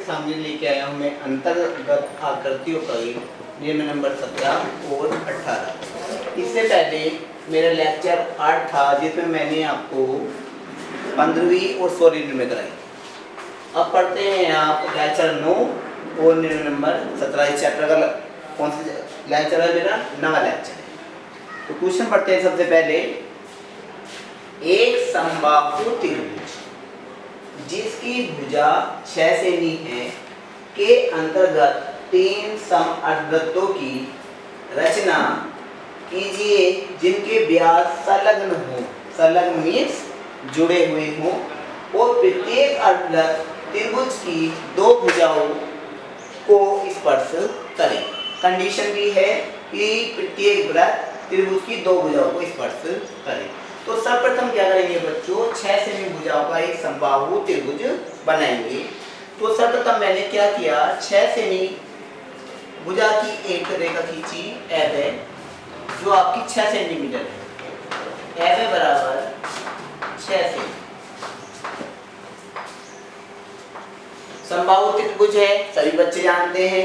सामने लेके आया हूँ मैं अंतर्गत आकृतियों का नियम नंबर 17 और 18। इससे पहले मेरा लेक्चर 8 था जिसमें मैंने आपको 15वीं और 16वीं में कराई। अब पढ़ते हैं आप लेक्चर 9 और नियम नंबर 17। इस चैप्टर का कौन सा लेक्चर है? मेरा नवा लेक्चर है। तो क्वेश्चन पढ़ते हैं। सबसे पहले, एक समबाहु त्रिभुज जिसकी भुजा 6 सेमी है के अंतर्गत 3 समअर्धवृत्तों की रचना कीजिए जिनके व्यास संलग्न हो। संलग्न मीन्स जुड़े हुए हों और प्रत्येक अर्धवृत्त त्रिभुज की 2 भुजाओं को स्पर्श करें। कंडीशन भी है कि प्रत्येक वृत्त त्रिभुज की 2 भुजाओं को स्पर्श करें। तो सर्वप्रथम क्या करेंगे बच्चों? 6 सेमी भुजाओं का एक समबाहु त्रिभुज बनाएंगे। तो सर्वप्रथम मैंने क्या किया, 6 सेमी भुजा की एक रेखा खींची एफ है जो आपकी 6 सेंटीमीटर है। एफ है बराबर 6 सेमी। समबाहु त्रिभुज है, सभी बच्चे जानते हैं,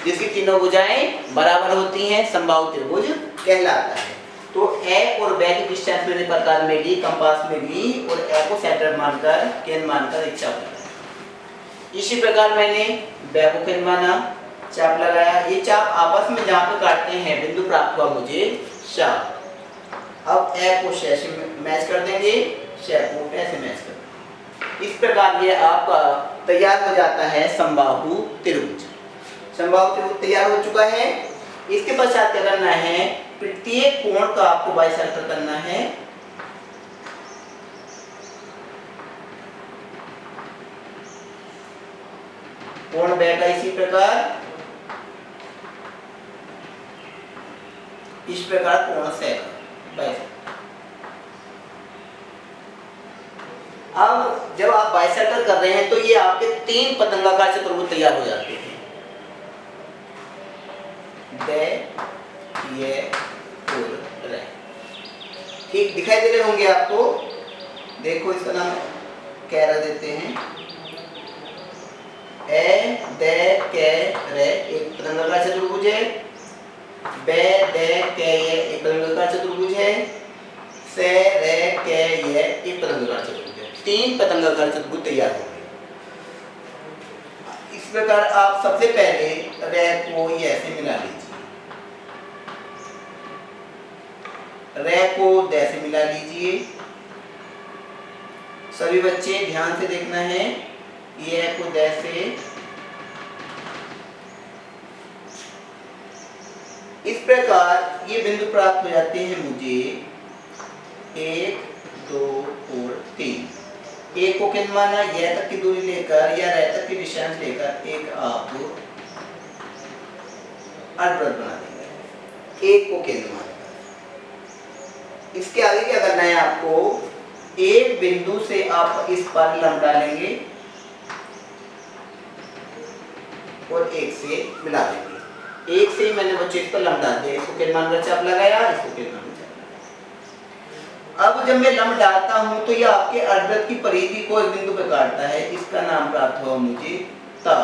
जिसकी तीनों भुजाएं बराबर होती हैं, समबाहु त्रिभुज कहलाता है। तो ए और बी की डिस्टेंस मैंने प्रकार में ली, कंपास में ली और ए को सेंटर मानकर केंद्र मानकर एक चाप लगाया। इसी प्रकार मैंने बी को केंद्र माना, चाप लगाया। ये चाप आपस में जहां पे काटते हैं बिंदु प्राप्त हुआ मुझे शाह। अब ए को शे से मैच कर देंगे, शे को ए से मैच कर देंगे। इस प्रकार ये आपका तैयार हो जाता है समबाहु त्रिभुज। समबाहु त्रिभुज तैयार हो चुका है। इसके पश्चात क्या करना है? प्रत्येक कोण का आपको बाइसेक्टर करना है। कोण बे का इसी प्रकार, इस प्रकार कोण से बाइसेक्टर। अब जब आप बाइसेक्टर कर रहे हैं तो ये आपके 3 पतंगाकार चतुर्भुज तैयार हो जाते हैं। बे, ये और रे। ठीक दिखाई दे रहे होंगे आपको। देखो इसका नाम कैरा देते हैं। ए, दे, के, रे एक पतंगाकार चतुर्भुज है। बे, दे, के ये एक पतंगाकार चतुर्भुज है। से, रे, के ये एक पतंगाकार चतुर्भुज है। 3 पतंगाकार चतुर्भुज तैयार हो गए। इस प्रकार आप सबसे पहले रे को ये ऐसे मिला लीजिए, रे को दे से मिला लीजिए। सभी बच्चे ध्यान से देखना है। ये को दे से इस प्रकार ये बिंदु प्राप्त हो जाते हैं मुझे 1, 2 और 3। एक को केंद्र माना, यह तक की दूरी लेकर या रे तक की डिस्टेंस लेकर एक आप अर्धवृत्त बना देंगे। एक को केंद्र माना। इसके आगे क्या करना है आपको? एक बिंदु से आप इस पर लंब डालेंगे और एक से मिला देंगे। एक से ही मैंने बच्चे इस पर लंब डाल दिया। इसको केंद्र मानकर चाप लगाया, इसको केंद्र मानकर चाप लगाया। अब जब मैं लंब डालता हूं तो यह आपके अर्धवृत्त की परिधि को एक बिंदु पर काटता है। इसका नाम प्राप्त हुआ मुझे ता।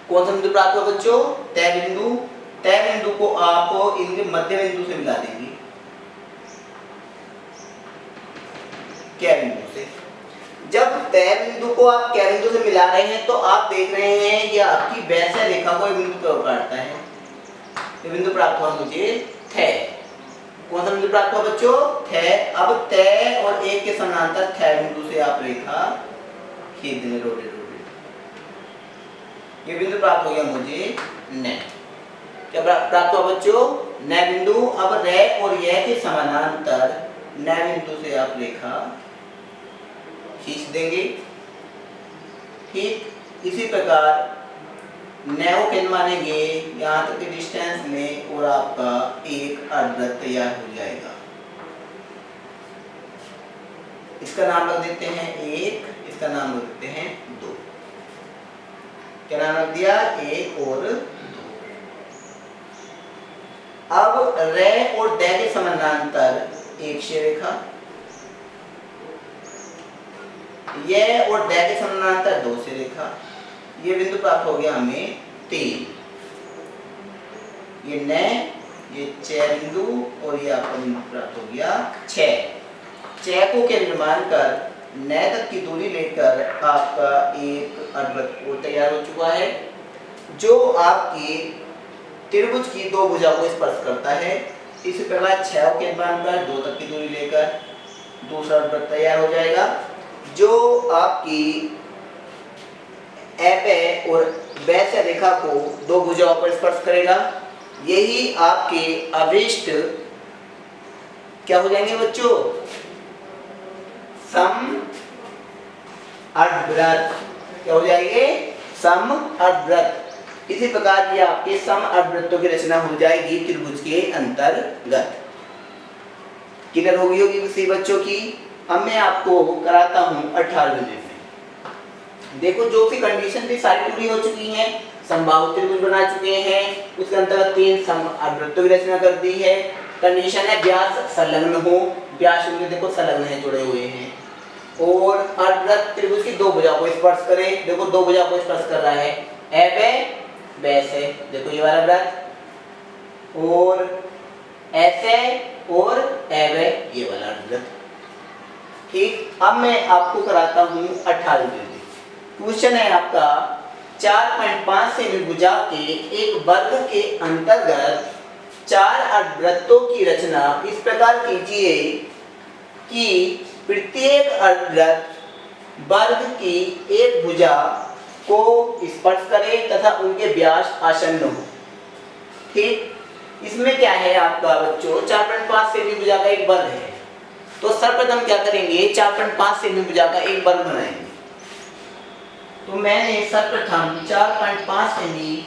कौन सा बिंदु प्राप्त हुआ बच्चों? तय बिंदु। तय बिंदु को आप इनके मध्य बिंदु से मिला देंगे, क्या बिंदु से। जब तय बिंदु को आप क्या बिंदु से मिला रहे हैं तो आप देख रहे हैं ये आपकी वैसे रेखा को एक बिंदु पर काटता है। ये बिंदु प्राप्त हुआ मुझे थे। कौन सा बिंदु प्राप्त हुआ बच्चों? थे। अब तय और एक के समानांतर थे बिंदु से आप रेखा खींच देंगे, रोटेट। ये बिंदु प्राप्त हो गया मुझे न। क्या प्राप्त हुआ बच्चों? न बिंदु। अब रे और यह के समानांतर न बिंदु से आप रेखा खींच देंगे। ठीक इसी प्रकार न को केंद्र मानेंगे यहाँ तक की डिस्टेंस में और आपका एक अर्धवृत्त तैयार हो जाएगा। इसका नाम रख देते हैं 1, इसका नाम रख देते हैं 2। क्या नाम रख दिया? 1 और 2। अब रे और दे के समानांतर एक क्षैतिज रेखा, ये और डे के समानांतर 2 से रेखा, ये बिंदु प्राप्त हो गया हमें 3, ये 9, ये 6 बिंदु और ये आपका बिंदु प्राप्त हो गया 6। 6 को के निर्माण कर 9 तक की दूरी लेकर आपका एक अर्धवृत्त और तैयार हो चुका है, जो आपकी त्रिभुज की दो भुजा को स्पर्श करता है। इसी प्रकार 6 के निर्माण कर 2 तक की दूरी लेकर दूसरा अर्धवृत्त तैयार हो जाएगा, जो आपकी एफ और वैसे रेखा को दो भुजाओं पर स्पर्श करेगा। यही आपके अभिष्ट क्या हो जाएंगे बच्चों? सम अर्धवृत्त। क्या हो जाएंगे? सम अर्धवृत्त। इसी प्रकार ये आपके सम अर्धवृत्तों की रचना हो जाएगी त्रिभुज के अंतर्गत। क्लियर होगी किसी बच्चों की? अब मैं आपको कराता हूं 18वें में। देखो जो भी कंडीशन थी सारी पूरी हो चुकी हैं, समबाहु त्रिभुज बना चुके हैं, उसके अंतर्गत 3 सम अर्धवृत्तों की रचना कर दी है। कंडीशन है व्यास संलग्न हो, व्यास देखो संलग्न है, जुड़े हुए हैं, और अर्धवृत्त त्रिभुज की दो भुजाओं को स्पर्श करे। देखो दो भुजाओं को स्पर्श कर रहा है, एफ वैसे देखो ये वाला वृत्त, और ऐसे और एव ये वाला अर्धवृत्त। ठीक, अब मैं आपको कराता हूं 18वें। क्वेश्चन है आपका 4.5 सेमी भुजा के एक वर्ग के अंतर्गत 4 अर्धवृत्तों की रचना इस प्रकार कीजिए कि प्रत्येक अर्धवृत्त वर्ग की एक भुजा को स्पर्श करे तथा उनके व्यास आसन्न हो। ठीक, इसमें क्या है आपका बच्चों? 4.5 सेमी भुजा का एक वर्ग है, तो सर्वप्रथम क्या करेंगे? 4.5 सेमी भुजा का एक वर्ग बनाएंगे। तो मैंने सर्वप्रथम 4.5 सेमी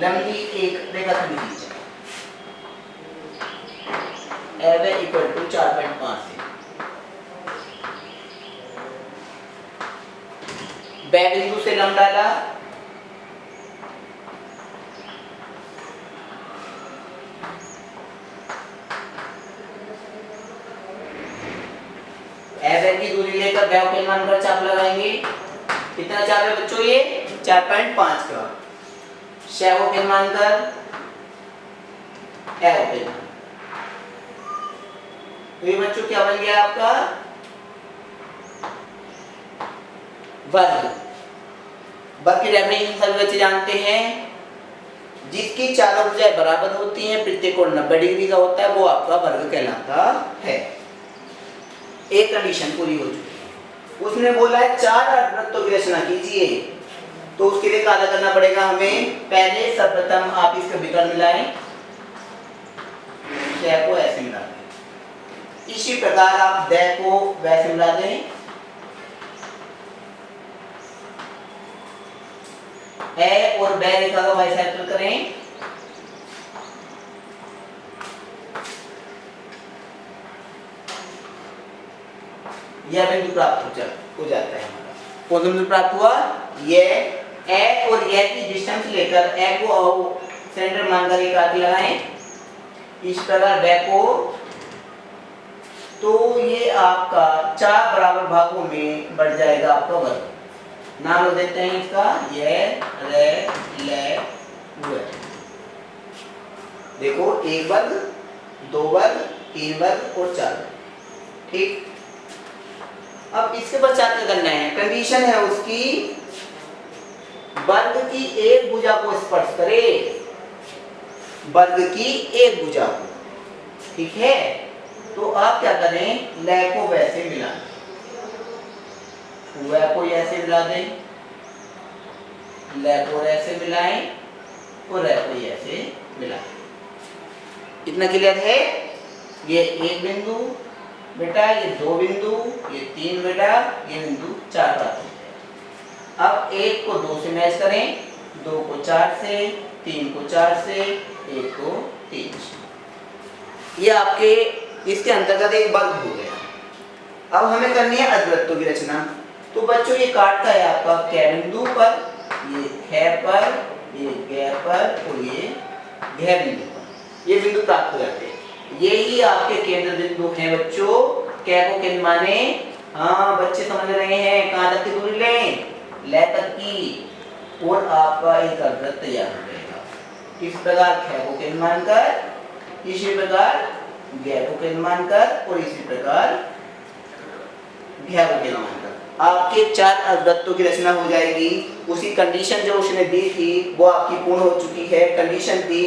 लंबी एक रेखाखंड खींचा, एव इक्वल टू 4.5 सेमी। बै बिंदु से लंब डाला, एव की दूरी लेकर बै के मान पर चाप लगाएंगे। कितना चाप है बच्चों? ये 4.5 का। शैवो के मान कर एव के मान, तो ये बच्चों क्या बन गया आपका? वर्ग। वर्ग की डेफिनेशन सभी बच्चे जानते हैं, जिसकी चारों भुजाएं बराबर होती हैं, प्रत्येक कोण 90 डिग्री का होता है, वो आपका वर्ग कहलाता है। एक कंडीशन पूरी हो चुकी है। उसने बोला है 4 अर्धवृत्तों की रचना कीजिए, तो उसके लिए क्या करना पड़ेगा हमें? पहले सर्वप्रथम आप इसके विकर्ण मिलाएं, दै को ऐसे मिला दें, इसी प्रकार आप दै को वैसे मिला दें, ए और बै रेखा का बाइसेक्टर करें, यह बिंदु प्राप्त हो जाता है हमारा। कौन सा बिंदु प्राप्त हुआ? ये ए और ए की डिस्टेंस लेकर ए को सेंटर मानकर एक आर्क लगाएं, इस प्रकार बै को, तो ये आपका 4 बराबर भागों में बढ़ जाएगा आपका वर्ग। नाम रख देते हैं इसका, ये रे ले वे। देखो 1 वर्ग, 2 वर्ग, 3 वर्ग और 4 वर्ग। ठीक, अब इसके पश्चात क्या करना है? कंडीशन है उसकी वर्ग की एक भुजा को स्पर्श करे, वर्ग की एक भुजा को। ठीक है, तो आप क्या करें? लै को वैसे मिला दें, वै को ऐसे मिला दें, लै को ऐसे मिलाएं और रै को ऐसे मिलाएं। इतना क्लियर है? ये एक बिंदु बेटा, ये 2 बिंदु, ये 3 बेटा, ये बिंदु 4 प्राप्त हो गया। अब 1 को 2 से मैच करें, 2 को 4 से, 3 को 4 से, 1 को 3 से। ये आपके इसके अंतर्गत एक वर्ग हो गया। अब हमें करनी है अर्धवृत्तों की रचना। तो बच्चों ये काटता है आपका कै बिंदु पर, ये ख पर, ये ग पर और ये घ बिंदु पर। ये बिंदु प्राप्त हो जाते हैं। यही आपके केंद्र बिंदु हैं बच्चों। कै को केंद्र माने, हाँ बच्चे समझ रहे हैं, कहां तक की दूरी लें? लै तक की। और आपका एक अर्धवृत्त तैयार हो जाएगा। किस प्रकार ख को केंद्र मानकर, इसी प्रकार ग को केंद्र मानकर और इसी प्रकार घ को केंद्र मानकर आपके 4 अर्धवृत्तों की रचना हो जाएगी। उसी कंडीशन जो उसने दी थी वो आपकी पूर्ण हो चुकी है। कंडीशन थी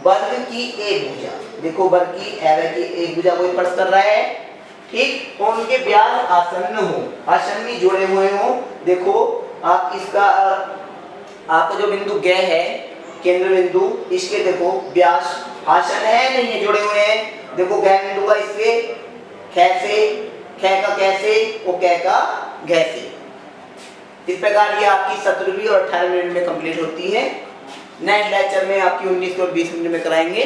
वर्ग की एक भुजा, देखो वर्ग की एवं की एक भुजा को स्पर्श कर रहा है, ठीक, और उनके व्यास आसन्न हो, आसन्न में जुड़े हुए हो। देखो आप इसका आपका जो बिंदु ग है केंद्र बिंदु, इसके देखो व्यास आसन्न है नहीं है, जुड़े हुए हैं। देखो ग बिंदु का इससे ख से, ख का कैसे और क का घ से। इस प्रकार ये आपकी 17वीं और 18 मिनट में कंप्लीट होती है। नेक्स्ट लेक्चर में आपकी 19 और 20 मिनट में कराएंगे।